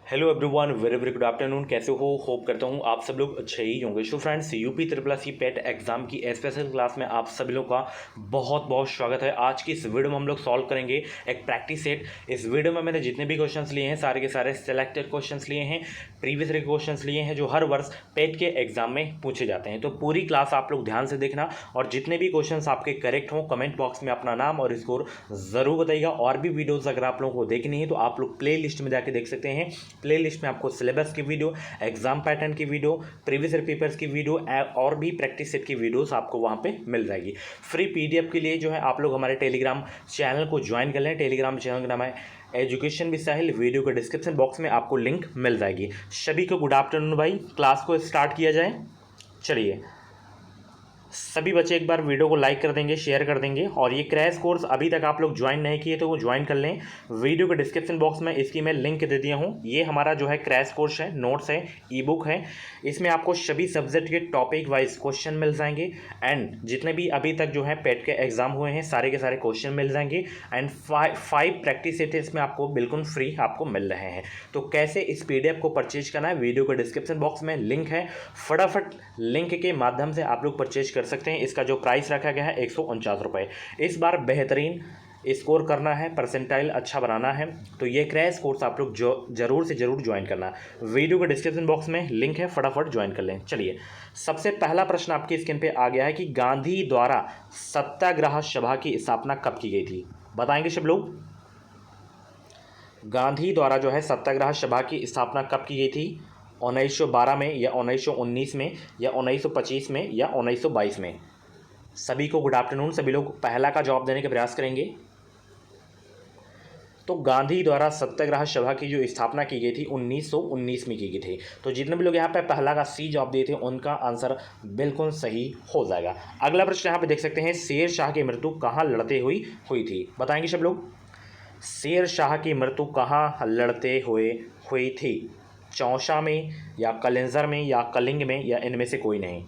Hello everyone, very very good afternoon. कैसे हो? Hope करता हूँ आप सब लोग अच्छे ही होंगे। So friends, UP triple S पेट एग्जाम की स्पेशल क्लास में आप सभी लोगों का बहुत बहुत स्वागत है। आज की इस वीडियो में हम लोग सॉल्व करेंगे एक प्रैक्टिस सेट। इस वीडियो में मैंने जितने भी क्वेश्चंस लिए हैं सारे के सारे सिलेक्टेड क्वेश्चंस लिए हैं, प्रीवियस ईयर क्वेश्चंस लिए हैं जो हर वर्ष पेट के एग्जाम में पूछे जाते हैं। तो पूरी क्लास आप लोग ध्यान से देखना और जितने भी क्वेश्चंस आपके करेक्ट हों कमेंट बॉक्स में अपना नाम और स्कोर ज़रूर बताइएगा। और भी वीडियोज़ अगर आप लोगों को देखनी है तो आप लोग प्ले लिस्ट में जाके देख सकते हैं। प्ले लिस्ट में आपको सिलेबस की वीडियो, एग्जाम पैटर्न की वीडियो, प्रीवियस ईयर पेपर्स की वीडियो और भी प्रैक्टिस सेट की वीडियोस आपको वहां पे मिल जाएगी। फ्री पीडीएफ के लिए जो है आप लोग हमारे टेलीग्राम चैनल को ज्वाइन कर लें। टेलीग्राम चैनल का नाम है एजुकेशन विद साहिल। वीडियो के डिस्क्रिप्शन बॉक्स में आपको लिंक मिल जाएगी। सभी को गुड आफ्टरनून भाई। क्लास को स्टार्ट किया जाए। चलिए, सभी बच्चे एक बार वीडियो को लाइक कर देंगे, शेयर कर देंगे। और ये क्रैश कोर्स अभी तक आप लोग ज्वाइन नहीं किए तो वो ज्वाइन कर लें। वीडियो के डिस्क्रिप्शन बॉक्स में इसकी मैं लिंक दे दिया हूँ। ये हमारा जो है क्रैश कोर्स है, नोट्स है, ई बुक है। इसमें आपको सभी सब्जेक्ट के टॉपिक वाइज क्वेश्चन मिल जाएंगे एंड जितने भी अभी तक जो है पेट के एग्जाम हुए हैं सारे के सारे क्वेश्चन मिल जाएंगे एंड 5 प्रैक्टिस सेट इसमें आपको बिल्कुल फ्री आपको मिल रहे हैं। तो कैसे इस पीडीएफ को परचेज करना है, वीडियो के डिस्क्रिप्शन बॉक्स में लिंक है। फटाफट लिंक के माध्यम से आप लोग परचेज कर सकते हैं। इसका जो प्राइस रखा गया है 149 रुपये। इस बार बेहतरीन स्कोर करना है, परसेंटाइल अच्छा बनाना है तो ये क्रैश कोर्स आप लोग जो जरूर से जरूर ज्वाइन करना। वीडियो के डिस्क्रिप्शन बॉक्स में लिंक है, फटाफट ज्वाइन कर लें। चलिए, सबसे पहला प्रश्न आपकी स्क्रीन पे आ गया है कि गांधी द्वारा सत्याग्रह सभा की स्थापना कब की गई थी? बताएंगे सब लोग। गांधी द्वारा जो है सत्याग्रह सभा की स्थापना कब की गई थी? 1912 में या 1919 में या 1925 में या 1922 में? सभी को गुड आफ्टरनून। सभी लोग पहला का जवाब देने का प्रयास करेंगे। तो गांधी द्वारा सत्याग्रह सभा की जो स्थापना की गई थी 1919 में की गई थी। तो जितने भी लोग यहाँ पे पहला का सी जवाब दिए थे उनका आंसर बिल्कुल सही हो जाएगा। अगला प्रश्न यहाँ पे देख सकते हैं, शेर शाह की मृत्यु कहाँ लड़ते हुई थी? बताएंगे सब लोग। शेर शाह की मृत्यु कहाँ लड़ते हुए हुई थी? चौसा में या कलिंजर में या कलिंग में या इनमें से कोई नहीं?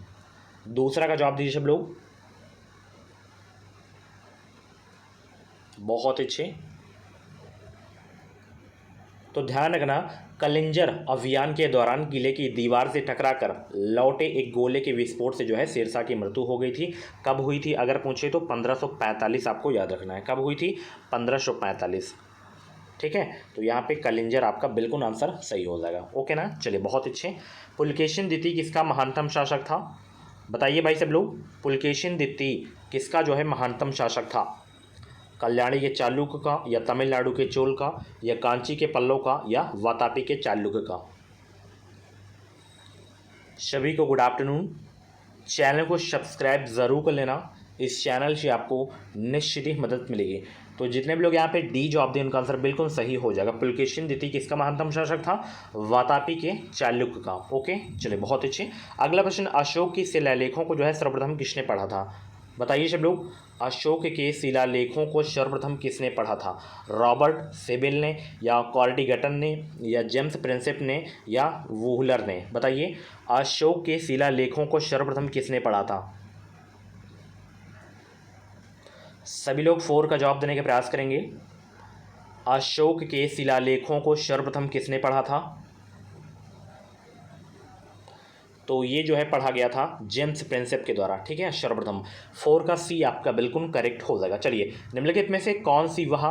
दूसरा का जवाब दीजिए सब लोग। बहुत अच्छे। तो ध्यान रखना, कलिंजर अभियान के दौरान किले की दीवार से टकराकर लौटे एक गोले के विस्फोट से जो है शेरशाह की मृत्यु हो गई थी। कब हुई थी अगर पूछे तो 1545 आपको याद रखना है। कब हुई थी? 1545। ठीक है, तो यहाँ पे कलिंजर आपका बिल्कुल आंसर सही हो जाएगा। ओके ना। चलिए, बहुत अच्छे। पुलकेशिन द्वितीय किसका महानतम शासक था? बताइए भाई सब लोग। पुलकेशिन द्वितीय किसका जो है महानतम शासक था? कल्याणी के चालुक्य का या तमिलनाडु के चोल का या कांची के पल्लव का या वातापी के चालुक्य का? सभी को गुड आफ्टरनून। चैनल को सब्सक्राइब ज़रूर कर लेना। इस चैनल से आपको निश्चित ही मदद मिलेगी। तो जितने भी लोग यहाँ पे डी जवाब दें उनका आंसर बिल्कुल सही हो जाएगा। पुलकेशिन द्वितीय किसका महानतम शासक था? वातापी के चालुक्य का। ओके, चलिए, बहुत अच्छे। अगला प्रश्न, अशोक की शिलालेखों को जो है सर्वप्रथम किसने पढ़ा था? बताइए सब लोग। अशोक के शिलालेखों को सर्वप्रथम किसने पढ़ा था? रॉबर्ट सेबिल ने या कॉर्डिगटन ने या जेम्स प्रिंसेप ने या वूहलर ने? बताइए, अशोक के शिलालेखों को सर्वप्रथम किसने पढ़ा था? सभी लोग 4 का जवाब देने का प्रयास करेंगे। अशोक के शिलालेखों को सर्वप्रथम किसने पढ़ा था? तो ये जो है पढ़ा गया था जेम्स प्रिंसेप के द्वारा। ठीक है, सर्वप्रथम। 4 का सी आपका बिल्कुल करेक्ट हो जाएगा। चलिए, निम्नलिखित में से कौन सी वह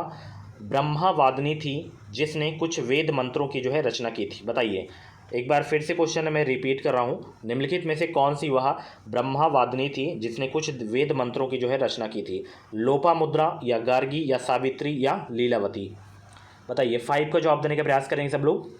ब्रह्मवादिनी थी जिसने कुछ वेद मंत्रों की जो है रचना की थी? बताइए। एक बार फिर से क्वेश्चन मैं रिपीट कर रहा हूँ। निम्नलिखित में से कौन सी वह ब्रह्मवादिनी थी जिसने कुछ वेद मंत्रों की जो है रचना की थी? लोपामुद्रा या गार्गी या सावित्री या लीलावती? बताइए। 5 का जवाब देने का प्रयास करेंगे सब लोग।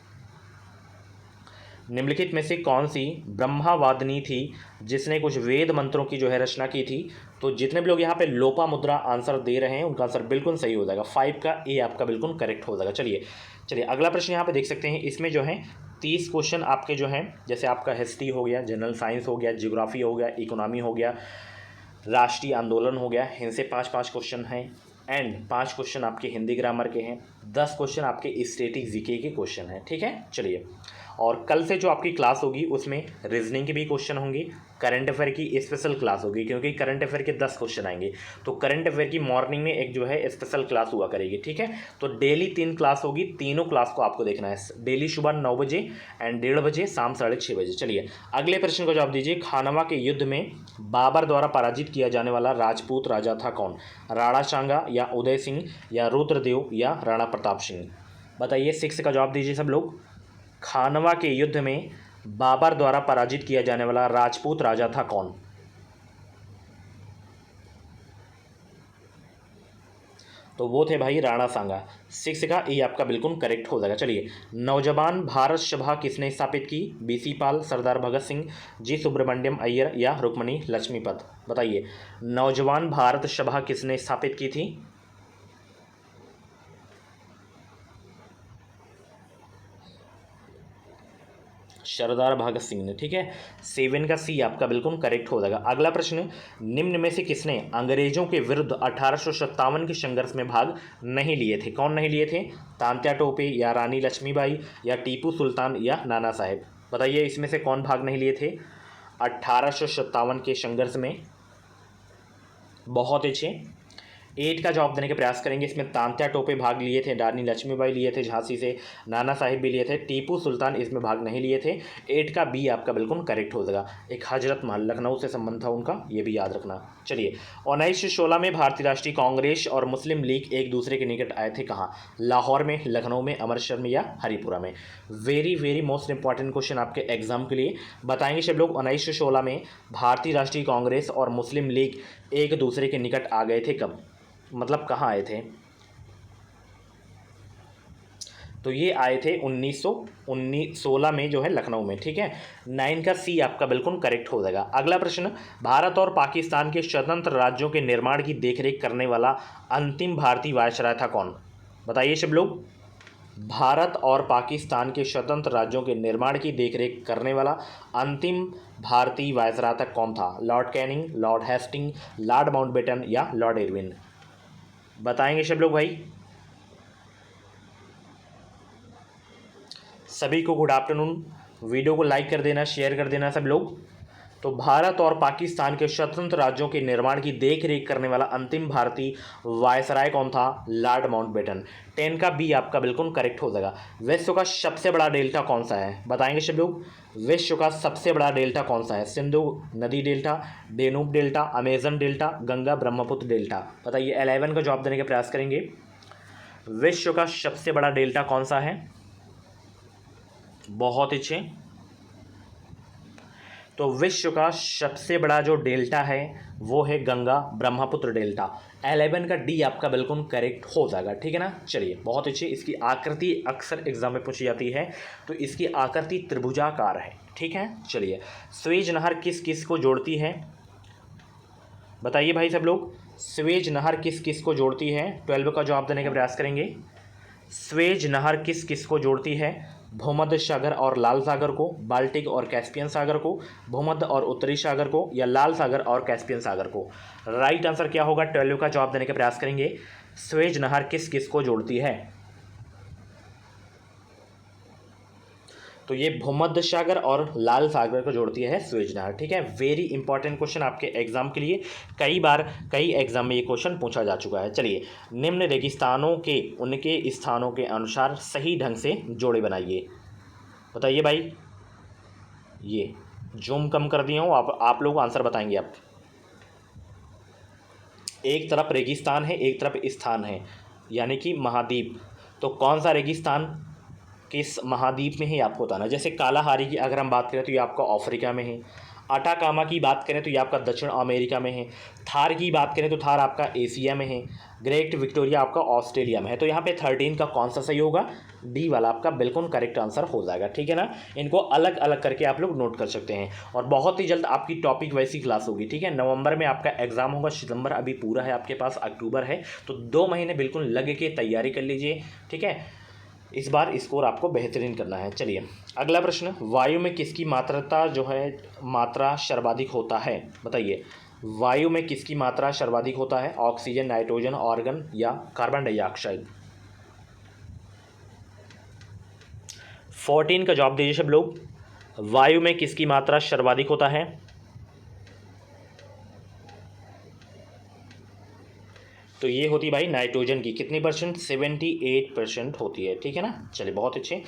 निम्नलिखित में से कौन सी ब्रह्मवादिनी थी जिसने कुछ वेद मंत्रों की जो है रचना की थी? तो जितने भी लोग यहाँ पे लोपामुद्रा आंसर दे रहे हैं उनका आंसर बिल्कुल सही हो जाएगा। 5 का ए आपका बिल्कुल करेक्ट हो जाएगा। चलिए, अगला प्रश्न यहाँ पे देख सकते हैं। इसमें जो है 30 क्वेश्चन आपके जो हैं, जैसे आपका हिस्ट्री हो गया, जनरल साइंस हो गया, जियोग्राफी हो गया, इकोनॉमी हो गया, राष्ट्रीय आंदोलन हो गया, इनसे 5-5 क्वेश्चन हैं एंड 5 क्वेश्चन आपके हिंदी ग्रामर के हैं, 10 क्वेश्चन आपके स्टैटिक जीके के क्वेश्चन हैं। ठीक है, चलिए। और कल से जो आपकी क्लास होगी उसमें रीजनिंग के भी क्वेश्चन होंगे, करंट अफेयर की स्पेशल क्लास होगी, क्योंकि करंट अफेयर के 10 क्वेश्चन आएंगे। तो करंट अफेयर की मॉर्निंग में एक जो है स्पेशल क्लास हुआ करेगी, ठीक है। तो डेली 3 क्लास होगी, तीनों क्लास को आपको देखना है, डेली सुबह 9 बजे एंड 1:30 बजे, शाम 6:30 बजे। चलिए अगले प्रश्न का जवाब दीजिए। खानवा के युद्ध में बाबर द्वारा पराजित किया जाने वाला राजपूत राजा था कौन? राणा सांगा या उदय सिंह या रुद्रदेव या राणा प्रताप सिंह? बताइए 6 का जवाब दीजिए सब लोग। खानवा के युद्ध में बाबर द्वारा पराजित किया जाने वाला राजपूत राजा था कौन? तो वो थे भाई राणा सांगा। 6 का ए आपका बिल्कुल करेक्ट हो जाएगा। चलिए, नौजवान भारत सभा किसने स्थापित की? बीसी पाल, सरदार भगत सिंह, जी सुब्रमण्यम अय्यर या रुक्मणी लक्ष्मीपत? बताइए, नौजवान भारत सभा किसने स्थापित की थी? सरदार भगत सिंह ने, ठीक है। 7 का सी आपका बिल्कुल करेक्ट हो जाएगा। अगला प्रश्न, निम्न में से किसने अंग्रेजों के विरुद्ध 1857 के संघर्ष में भाग नहीं लिए थे? कौन नहीं लिए थे? तांत्या टोपे या रानी लक्ष्मीबाई या टीपू सुल्तान या नाना साहेब? बताइए इसमें से कौन भाग नहीं लिए थे 1857 के संघर्ष में? बहुत अच्छे। 8 का जवाब देने के प्रयास करेंगे। इसमें तांत्या टोपे भाग लिए थे, रानी लक्ष्मीबाई लिए थे झांसी से, नाना साहिब भी लिए थे, टीपू सुल्तान इसमें भाग नहीं लिए थे। 8 का बी आपका बिल्कुल करेक्ट हो जाएगा। एक हजरत महल लखनऊ से संबंध था उनका, ये भी याद रखना। चलिए, 1916 में भारतीय राष्ट्रीय कांग्रेस और मुस्लिम लीग एक दूसरे के निकट आए थे कहाँ? लाहौर में, लखनऊ में, अमृतसर में या हरिपुरा में? Very very most important question आपके एग्जाम के लिए। बताएंगे सब लोग 1916 में भारतीय राष्ट्रीय कांग्रेस और मुस्लिम लीग एक दूसरे के निकट आ गए थे कब? मतलब कहाँ आए थे? तो ये आए थे 1916 में जो है लखनऊ में, ठीक है। 9 का सी आपका बिल्कुल करेक्ट हो जाएगा। अगला प्रश्न, भारत और पाकिस्तान के स्वतंत्र राज्यों के निर्माण की देखरेख करने वाला अंतिम भारतीय वायसराय था कौन? बताइए सब लोग। भारत और पाकिस्तान के स्वतंत्र राज्यों के निर्माण की देखरेख करने वाला अंतिम भारतीय वायसराय था कौन था? Lord Canning, Lord Hastings, Lord Mountbatten या लॉर्ड इरविन? बताएंगे सब लोग भाई। सभी को गुड आफ्टरनून। वीडियो को लाइक कर देना, शेयर कर देना सब लोग। तो भारत और पाकिस्तान के स्वतंत्र राज्यों के निर्माण की देखरेख करने वाला अंतिम भारतीय वायसराय कौन था? Lord Mountbatten. 10 का बी आपका बिल्कुल करेक्ट हो जाएगा। विश्व का सबसे बड़ा डेल्टा कौन सा है? बताएंगे सब लोग। विश्व का सबसे बड़ा डेल्टा कौन सा है? सिंधु नदी delta, Danube delta, Amazon delta, Ganga Brahmaputra delta? बताइए 11 का जवाब देने का प्रयास करेंगे। विश्व का सबसे बड़ा डेल्टा कौन सा है? बहुत अच्छे। तो विश्व का सबसे बड़ा जो डेल्टा है वो है गंगा ब्रह्मपुत्र डेल्टा। 11 का डी आपका बिल्कुल करेक्ट हो जाएगा, ठीक है ना। चलिए, बहुत अच्छी। इसकी आकृति अक्सर एग्जाम में पूछी जाती है, तो इसकी आकृति त्रिभुजाकार है, ठीक है। चलिए, स्वेज नहर किस किस को जोड़ती है? बताइए भाई सब लोग, स्वेज नहर किस किस को जोड़ती है? 12 का जवाब देने का प्रयास करेंगे। स्वेज नहर किस किस को जोड़ती है? भूमध्य सागर और लाल सागर को, बाल्टिक और कैस्पियन सागर को, भूमध्य और उत्तरी सागर को, या लाल सागर और कैस्पियन सागर को? राइट आंसर क्या होगा? 12 का जवाब देने का प्रयास करेंगे। स्वेज नहर किस किस को जोड़ती है? तो ये भूमध्य सागर और लाल सागर को जोड़ती है स्वेज नहर, ठीक है। वेरी इंपॉर्टेंट क्वेश्चन आपके एग्जाम के लिए, कई बार कई एग्जाम में ये क्वेश्चन पूछा जा चुका है। चलिए, निम्न रेगिस्तानों के उनके स्थानों के अनुसार सही ढंग से जोड़े बनाइए। बताइए भाई। ये जूम कम कर दिया हूँ, आप लोग आंसर बताएंगे। आप एक तरफ रेगिस्तान है, एक तरफ स्थान है, यानी कि महाद्वीप। तो कौन सा रेगिस्तान किस महाद्वीप में है आपको बताना। जैसे कालाहारी की अगर हम बात करें तो ये आपका अफ्रीका में है। अटाकामा की बात करें तो ये आपका दक्षिण अमेरिका में है। थार की बात करें तो थार आपका एशिया में है। ग्रेट विक्टोरिया आपका ऑस्ट्रेलिया में है। तो यहाँ पे 13 का कौन सा सही होगा? डी वाला आपका बिल्कुल करेक्ट आंसर हो जाएगा, ठीक है ना। इनको अलग अलग करके आप लोग नोट कर सकते हैं। और बहुत ही जल्द आपकी टॉपिक वैसी क्लास होगी, ठीक है। नवंबर में आपका एग्जाम होगा, सितंबर अभी पूरा है आपके पास, अक्टूबर है, तो 2 महीने बिल्कुल लग के तैयारी कर लीजिए, ठीक है। इस बार स्कोर आपको बेहतरीन करना है। चलिए, अगला प्रश्न, वायु में किसकी मात्रा जो है मात्रा सर्वाधिक होता है? बताइए, वायु में किसकी मात्रा सर्वाधिक होता है? ऑक्सीजन, नाइट्रोजन, ऑर्गन या कार्बन डाइऑक्साइड? 14 का जवाब दीजिए सब लोग। वायु में किसकी मात्रा सर्वाधिक होता है? तो ये होती भाई नाइट्रोजन की, कितनी परसेंट? 78% होती है, ठीक है ना। चलिए बहुत अच्छे।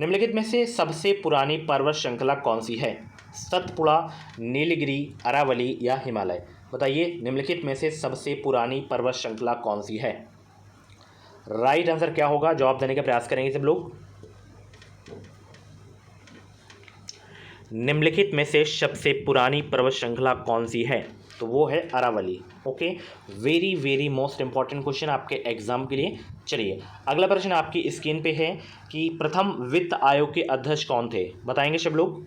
निम्नलिखित में से सबसे पुरानी पर्वत श्रृंखला कौन सी है? सतपुड़ा, नीलगिरी, अरावली या हिमालय? बताइए निम्नलिखित में से सबसे पुरानी पर्वत श्रृंखला कौन सी है? राइट आंसर क्या होगा? जवाब देने का प्रयास करेंगे सब लोग। निम्नलिखित में से सबसे पुरानी पर्वत श्रृंखला कौन सी है? तो वो है Aravalli. Okay, very very most important question आपके एग्जाम के लिए। चलिए अगला प्रश्न आपकी स्क्रीन पे है कि प्रथम वित्त आयोग के अध्यक्ष कौन थे? बताएंगे सब लोग।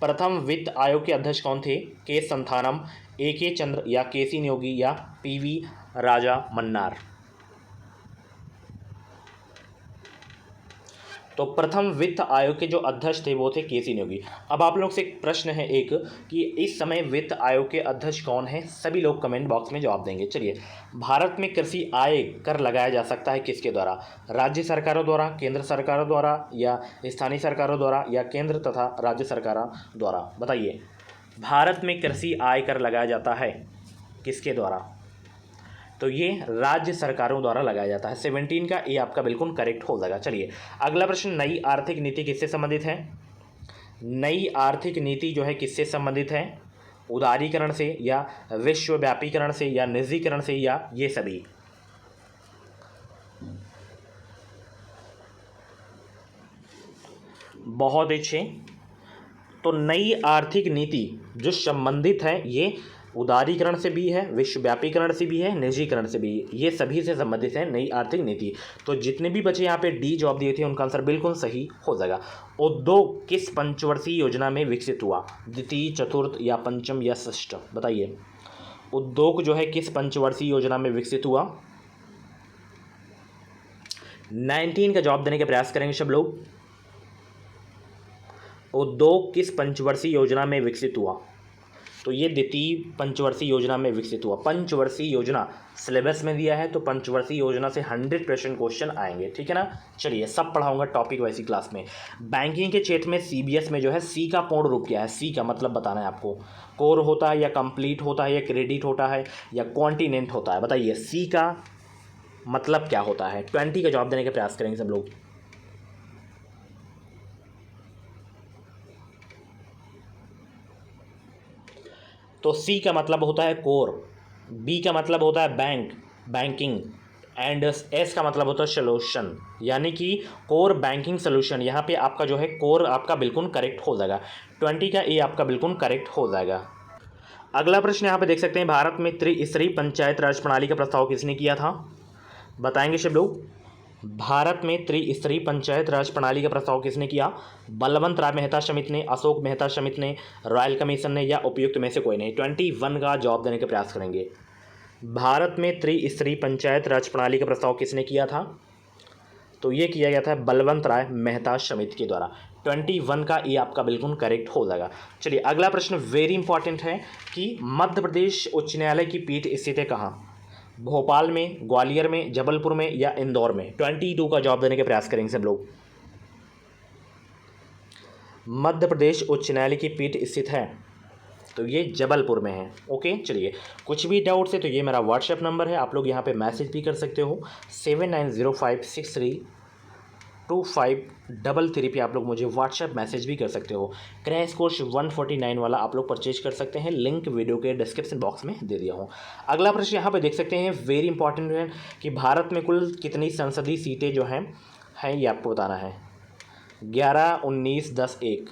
प्रथम वित्त आयोग के अध्यक्ष कौन थे? के संथानम, ए के चंद्र या के सी नियोगी या पी वी राजा मन्नार? तो प्रथम वित्त आयोग के जो अध्यक्ष थे वो थे के सी नियोगी। अब आप लोग से एक प्रश्न है एक कि इस समय वित्त आयोग के अध्यक्ष कौन है? सभी लोग कमेंट बॉक्स में जवाब देंगे। चलिए, भारत में कृषि आय कर लगाया जा सकता है किसके द्वारा? राज्य सरकारों द्वारा, केंद्र सरकारों द्वारा या स्थानीय सरकारों द्वारा या केंद्र तथा राज्य सरकारों द्वारा? बताइए, भारत में कृषि आय कर लगाया जाता है किसके द्वारा? तो ये राज्य सरकारों द्वारा लगाया जाता है। 17 का ये आपका बिल्कुल करेक्ट हो जाएगा। चलिए अगला प्रश्न, नई आर्थिक नीति किससे संबंधित है? नई आर्थिक नीति जो है किससे संबंधित है? उदारीकरण से या विश्वव्यापीकरण से या निजीकरण से या ये सभी? बहुत अच्छे। तो नई आर्थिक नीति जो संबंधित है ये उदारीकरण से भी है, विश्वव्यापीकरण से भी है, निजीकरण से भी है, ये सभी से संबंधित है नई आर्थिक नीति। तो जितने भी बच्चे यहाँ पे डी जवाब दिए थे उनका आंसर बिल्कुल सही हो जाएगा। उद्योग किस पंचवर्षीय योजना में विकसित हुआ? द्वितीय, चतुर्थ या पंचम या षष्ठ? बताइए, उद्योग जो है किस पंचवर्षीय योजना में विकसित हुआ? 19 का जवाब देने का प्रयास करेंगे सब लोग। उद्योग किस पंचवर्षीय योजना में विकसित हुआ? तो ये द्वितीय पंचवर्षीय योजना में विकसित हुआ। पंचवर्षीय योजना सिलेबस में दिया है तो पंचवर्षीय योजना से 100% क्वेश्चन आएंगे, ठीक है ना। चलिए सब पढ़ाऊंगा टॉपिक वैसी क्लास में। बैंकिंग के क्षेत्र में सीबीएस में जो है सी का पूर्ण रूप क्या है? सी का मतलब बताना है आपको। कोर होता है या कंप्लीट होता है या क्रेडिट होता है या कॉन्टिनेंट होता है? बताइए सी का मतलब क्या होता है? 20 का जवाब देने का प्रयास करेंगे सब लोग। तो सी का मतलब होता है कोर, बी का मतलब होता है बैंक, बैंकिंग, एंड एस का मतलब होता है सोल्यूशन, यानी कि कोर बैंकिंग सोल्यूशन। यहाँ पे आपका जो है कोर आपका बिल्कुल करेक्ट हो जाएगा। 20 का ए आपका बिल्कुल करेक्ट हो जाएगा। अगला प्रश्न यहाँ पे देख सकते हैं, भारत में त्रिस्तरीय पंचायत राज प्रणाली का प्रस्ताव किसने किया था? बताएंगे सब लोग। भारत में त्रिस्तरीय पंचायत राज प्रणाली का प्रस्ताव किसने किया? बलवंत राय मेहता समिति ने, अशोक मेहता समिति ने, रॉयल कमीशन ने या उपयुक्त में से कोई नहीं? 21 का जवाब देने का प्रयास करेंगे। भारत में त्रिस्तरीय पंचायत राज प्रणाली का प्रस्ताव किसने किया था? तो ये किया गया था बलवंत राय मेहता समिति के द्वारा। 21 का ये आपका बिल्कुल करेक्ट हो जाएगा। चलिए अगला प्रश्न वेरी इंपॉर्टेंट है कि मध्य प्रदेश उच्च न्यायालय की पीठ स्थित है कहाँ? भोपाल में, ग्वालियर में, जबलपुर में या इंदौर में? 22 का जवाब देने के प्रयास करेंगे सब लोग। मध्य प्रदेश उच्च न्यायालय की पीठ स्थित है तो ये जबलपुर में है। ओके, चलिए कुछ भी डाउट्स है तो ये मेरा व्हाट्सएप नंबर है, आप लोग यहाँ पे मैसेज भी कर सकते हो। 7905632533 पे आप लोग मुझे व्हाट्सएप मैसेज भी कर सकते हो। क्रैश कोर्स 149 वाला आप लोग परचेज कर सकते हैं, लिंक वीडियो के डिस्क्रिप्शन बॉक्स में दे दिया हूँ। अगला प्रश्न यहाँ पे देख सकते हैं, वेरी इंपॉर्टेंट है कि भारत में कुल कितनी संसदीय सीटें जो हैं ये आपको बताना है। 11, 19, 10, 1,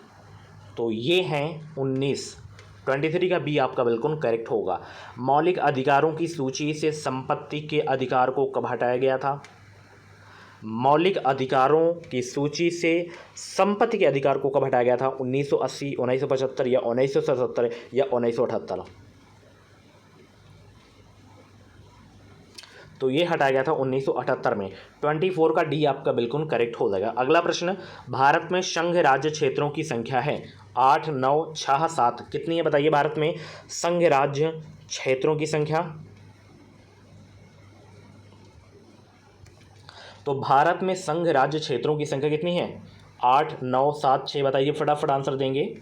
तो ये हैं 19। 23 का बी आपका बिल्कुल करेक्ट होगा। मौलिक अधिकारों की सूची से संपत्ति के अधिकार को कब हटाया गया था? मौलिक अधिकारों की सूची से संपत्ति के अधिकार को कब हटाया गया था? 1980, 1975 या 1977 या 1978? तो ये हटाया गया था 1978 में। 24 का डी आपका बिल्कुल करेक्ट हो जाएगा। अगला प्रश्न, भारत में संघ राज्य क्षेत्रों की संख्या है 8, 9, 6, 7, कितनी है? बताइए भारत में संघ राज्य क्षेत्रों की संख्या। तो भारत में संघ राज्य क्षेत्रों की संख्या कितनी है? 8 9 7 6 बताइए, फटाफट आंसर देंगे।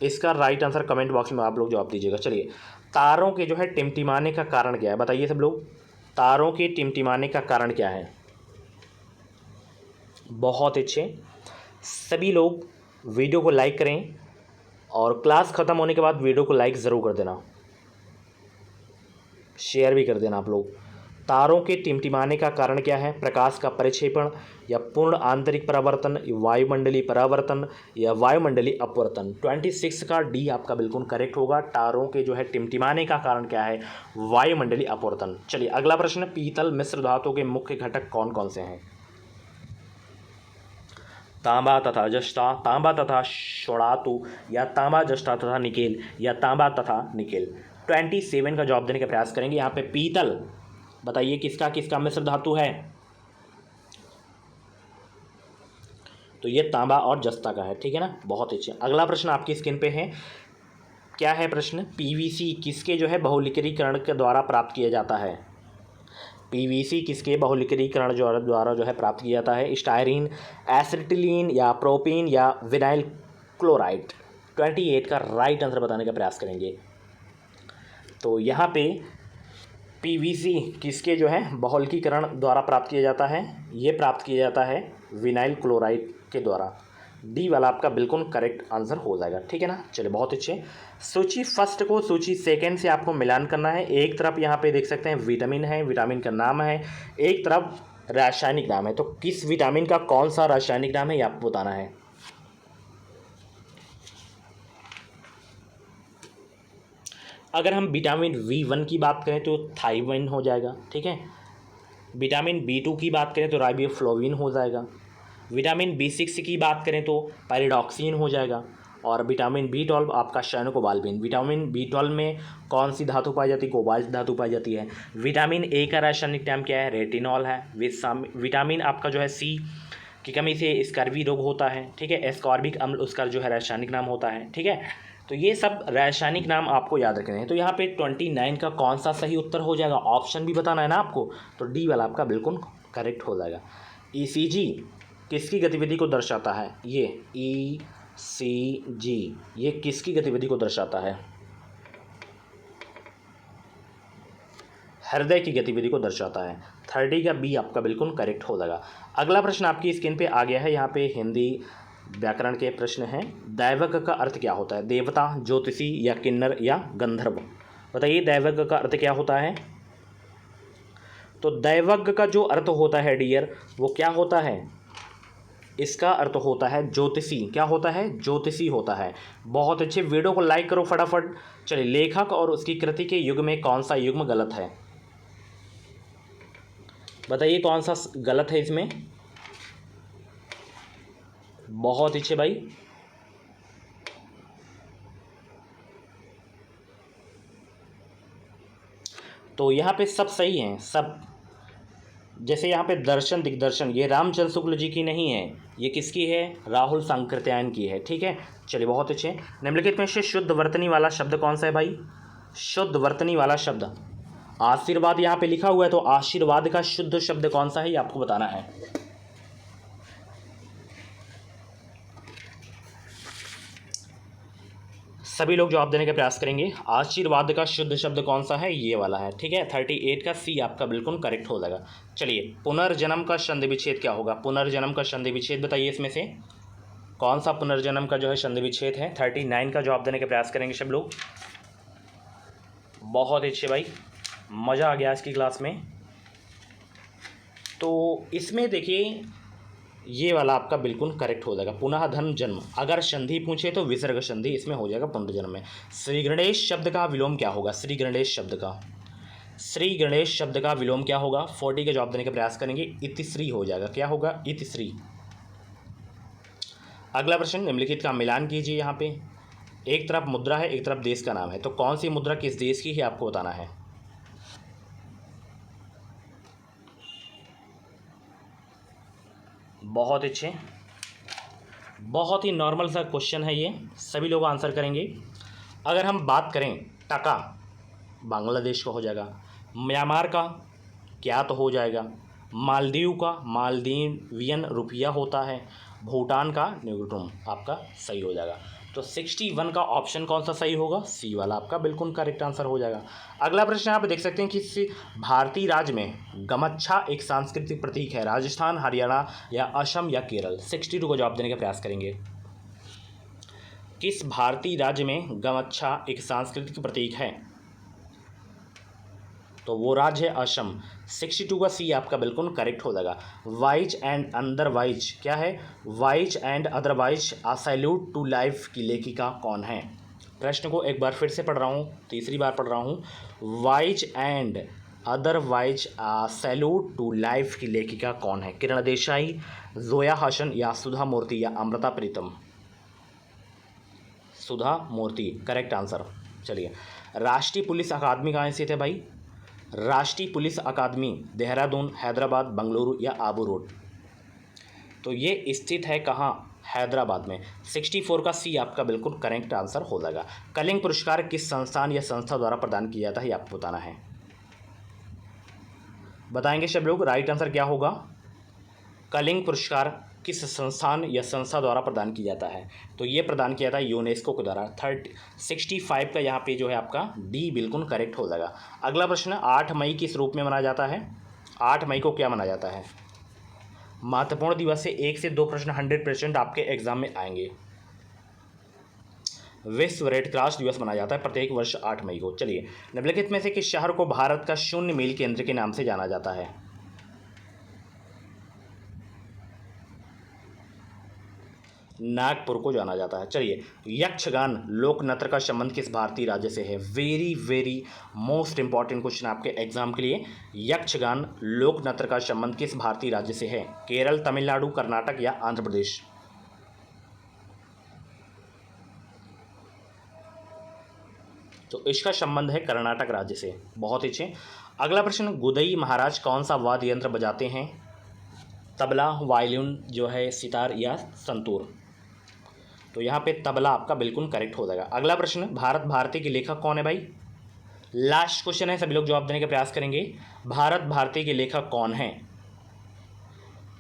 इसका राइट आंसर कमेंट बॉक्स में आप लोग जवाब दीजिएगा। चलिए, तारों के जो है टिमटिमाने का कारण क्या है, बताइए सब लोग। तारों के टिमटिमाने का कारण क्या है? बहुत अच्छे, सभी लोग वीडियो को लाइक करें और क्लास ख़त्म होने के बाद वीडियो को लाइक ज़रूर कर देना, शेयर भी कर देना आप लोग। तारों के टिमटिमाने का कारण क्या है? प्रकाश का परिक्षेपण, या पूर्ण आंतरिक परावर्तन, वायुमंडलीय परावर्तन, या वायुमंडलीय अपवर्तन। 26 का डी आपका बिल्कुल करेक्ट होगा। तारों के जो है टिमटिमाने का कारण क्या है? वायुमंडलीय अपवर्तन। चलिए अगला प्रश्न, पीतल मिश्र धातु के मुख्य घटक कौन कौन से हैं? तांबा तथा जस्ता, तांबा तथा शोणातु, या तांबा जस्ता तथा निकेल, या तांबा तथा निकेल। 27 का जवाब देने का प्रयास करेंगे। यहाँ पे पीतल बताइए किसका किसका मिश्र धातु है? तो ये तांबा और जस्ता का है, ठीक है ना। बहुत अच्छे। अगला प्रश्न आपकी स्क्रीन पे है, क्या है प्रश्न? पीवीसी किसके जो है बहुलकीकरण के द्वारा प्राप्त किया जाता है? पीवीसी किसके बहुलकीकरण द्वारा जो है प्राप्त किया जाता है? स्टायरीन, एसिटिलीन, या प्रोपीन, या विनाइल क्लोराइड। 28 का राइट आंसर बताने का प्रयास करेंगे। तो यहाँ पे पीवीसी किसके जो है बहुलकीकरण द्वारा प्राप्त किया जाता है? ये प्राप्त किया जाता है विनाइल क्लोराइड के द्वारा। डी वाला आपका बिल्कुल करेक्ट आंसर हो जाएगा, ठीक है ना। चलिए बहुत अच्छे। सूची फर्स्ट को सूची सेकंड से आपको मिलान करना है। एक तरफ यहाँ पे देख सकते हैं विटामिन है, विटामिन का नाम है, एक तरफ रासायनिक नाम है। तो किस विटामिन का कौन सा रासायनिक नाम है ये आपको बताना है। अगर हम विटामिन V1 की बात करें तो थाइमिन हो जाएगा, ठीक है। विटामिन B2 की बात करें तो राइबोफ्लाविन हो जाएगा। विटामिन B6 की बात करें तो पायरिडॉक्सिन हो जाएगा। और विटामिन B12 आपका साइनोकोबाल्बिन। विटामिन B12 में कौन सी धातु पाई जाती है? कोबाल्ट धातु पाई जाती है। विटामिन ए का रासायनिक नाम क्या है? रेटिनॉल है। विटामिन आपका जो है C की कमी से स्कर्वी रोग होता है, ठीक है। एस्कॉर्बिक अम्ल उसका जो है रासायनिक नाम होता है, ठीक है। तो ये सब रासायनिक नाम आपको याद रखने हैं। तो यहाँ पे 29 का कौन सा सही उत्तर हो जाएगा? ऑप्शन भी बताना है ना आपको, तो डी वाला आपका बिल्कुल करेक्ट हो जाएगा। ECG किसकी गतिविधि को दर्शाता है? ये ECG ये किसकी गतिविधि को दर्शाता है? हृदय की गतिविधि को दर्शाता है। 30 का बी आपका बिल्कुल करेक्ट हो जाएगा। अगला प्रश्न आपकी स्क्रीन पे आ गया है। यहाँ पे हिंदी व्याकरण के प्रश्न हैं। दैवक का अर्थ क्या होता है? देवता, ज्योतिषी, या किन्नर, या गंधर्व। बताइए दैवक का अर्थ क्या होता है? तो दैवक का जो अर्थ होता है डियर, वो क्या होता है? इसका अर्थ होता है ज्योतिषी। क्या होता है? ज्योतिषी होता है। बहुत अच्छे, वीडियो को लाइक करो फटाफट। चलिए, लेखक और उसकी कृति के युग में कौन सा युग्म गलत है? बताइए कौन सा गलत है इसमें? बहुत अच्छे भाई, तो यहाँ पे सब सही हैं सब। जैसे यहाँ पे दर्शन दिग्दर्शन, ये रामचंद्र शुक्ल जी की नहीं है, ये किसकी है? राहुल सांकृत्यायन की है, ठीक है। चलिए बहुत अच्छे। निम्नलिखित में से शुद्ध वर्तनी वाला शब्द कौन सा है भाई? शुद्ध वर्तनी वाला शब्द आशीर्वाद यहाँ पे लिखा हुआ है, तो आशीर्वाद का शुद्ध शब्द कौन सा है ये आपको बताना है। सभी लोग जवाब देने का प्रयास करेंगे। आशीर्वाद का शुद्ध शब्द कौन सा है? ये वाला है, ठीक है। 38 का सी आपका बिल्कुल करेक्ट हो जाएगा। चलिए, पुनर्जन्म का संधि विच्छेद क्या होगा? पुनर्जन्म का संधि विच्छेद बताइए, इसमें से कौन सा पुनर्जन्म का जो है संधि विच्छेद है? 39 का जवाब देने का प्रयास करेंगे सब लोग। बहुत अच्छे भाई, मज़ा आ गया आज की क्लास में। तो इसमें देखिए ये वाला आपका बिल्कुल करेक्ट हो जाएगा। पुनः धन जन्म, अगर संधि पूछे तो विसर्ग संधि इसमें हो जाएगा पुनर्जन्म में। श्री गणेश शब्द का विलोम क्या होगा? श्री गणेश शब्द का विलोम क्या होगा? 40 का जवाब देने का प्रयास करेंगे। इतिश्री हो जाएगा। क्या होगा? इतिश्री। अगला प्रश्न, निम्नलिखित का मिलान कीजिए। यहाँ पे एक तरफ मुद्रा है, एक तरफ देश का नाम है, तो कौन सी मुद्रा किस देश की है आपको बताना है। बहुत अच्छे, बहुत ही नॉर्मल सा क्वेश्चन है ये, सभी लोग आंसर करेंगे। अगर हम बात करें टका, बांग्लादेश का हो जाएगा। म्यांमार का क्या तो हो जाएगा। मालदीव का मालदीवियन रुपया होता है, भूटान का न्यूट्रोन आपका सही हो जाएगा। तो 61 का ऑप्शन कौन सा सही होगा, सी वाला आपका बिल्कुल करेक्ट आंसर हो जाएगा। अगला प्रश्न यहाँ पे देख सकते हैं कि इस भारतीय राज्य में गमच्छा एक सांस्कृतिक प्रतीक है, राजस्थान, हरियाणा या असम या केरल। 62 को जवाब देने का प्रयास करेंगे। किस भारतीय राज्य में गमच्छा एक सांस्कृतिक प्रतीक है, तो वो राज्य है असम। 62 का सी आपका बिल्कुल करेक्ट हो जाएगा। वाइज एंड अदरवाइज क्या है, wise and otherwise a salute to life की लेखिका कौन है। प्रश्न को एक बार फिर से पढ़ रहा हूँ, तीसरी बार पढ़ रहा हूँ। Wise and otherwise a salute to life की लेखिका कौन है। किरण देसाई, जोया हसन या सुधा मूर्ति या अमृता प्रीतम। सुधा मूर्ति करेक्ट आंसर। चलिए, राष्ट्रीय पुलिस अकादमी कहाँ स्थित है भाई, राष्ट्रीय पुलिस अकादमी देहरादून, हैदराबाद, बंगलुरु या आबू रोड। तो ये स्थित है कहाँ, हैदराबाद में। 64 का सी आपका बिल्कुल करेक्ट आंसर हो जाएगा। कलिंग पुरस्कार किस संस्थान या संस्था द्वारा प्रदान किया जाता है, ये आपको बताना है। बताएंगे सब लोग, राइट आंसर क्या होगा। कलिंग पुरस्कार किस संस्थान या संस्था द्वारा प्रदान किया जाता है, तो ये प्रदान किया जाता है यूनेस्को के द्वारा। 65 का यहाँ पे जो है आपका डी बिल्कुल करेक्ट हो जाएगा। अगला प्रश्न, 8 मई किस रूप में मनाया जाता है। 8 मई को क्या मनाया जाता है। महत्वपूर्ण दिवस से 1 से 2 प्रश्न 100% आपके एग्जाम में आएंगे। विश्व रेड क्रॉस दिवस मनाया जाता है प्रत्येक वर्ष 8 मई को। चलिए, निम्नलिखित में से किस शहर को भारत का शून्य मील केंद्र के नाम से जाना जाता है। नागपुर को जाना जाता है। चलिए, यक्षगान लोक नृत्य का संबंध किस भारतीय राज्य से है। Very very most important question आपके एग्जाम के लिए। यक्षगान लोक नृत्य का संबंध किस भारतीय राज्य से है, केरल, तमिलनाडु, कर्नाटक या आंध्र प्रदेश। तो इसका संबंध है कर्नाटक राज्य से। बहुत अच्छे। अगला प्रश्न, गुदई महाराज कौन सा वाद्य यंत्र बजाते हैं, तबला, वायलिन जो है, सितार या संतूर। तो यहाँ पे तबला आपका बिल्कुल करेक्ट हो जाएगा। अगला प्रश्न, भारत भारती के लेखक कौन है भाई। लास्ट क्वेश्चन है, सभी लोग जवाब देने का प्रयास करेंगे। भारत भारती के लेखक कौन है,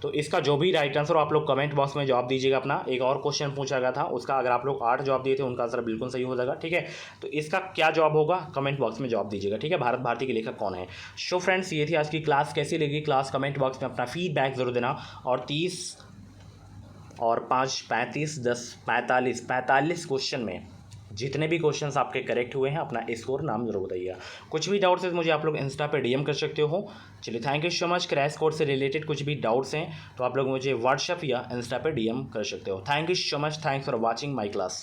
तो इसका जो भी राइट आंसर हो आप लोग कमेंट बॉक्स में जवाब दीजिएगा अपना। एक और क्वेश्चन पूछा गया था उसका, अगर आप लोग 8 जवाब दिए थे उनका आंसर बिल्कुल सही हो जाएगा। ठीक है, तो इसका क्या जवाब होगा कमेंट बॉक्स में जवाब दीजिएगा। ठीक है, भारत भारती के लेखक कौन है। सो फ्रेंड्स, ये थी आज की क्लास। कैसी लगी क्लास कमेंट बॉक्स में अपना फीडबैक जरूर देना। और 30 और 5 35 10 45 क्वेश्चन में जितने भी क्वेश्चंस आपके करेक्ट हुए हैं अपना स्कोर नाम जरूर बताइएगा। कुछ भी डाउट्स है मुझे आप लोग इंस्टा पे डीएम कर सकते हो। चलिए, thank you so much. Crash course से रिलेटेड कुछ भी डाउट्स हैं तो आप लोग मुझे व्हाट्सएप या इंस्टा पे डीएम कर सकते हो। Thank you so much, thanks for watching my class.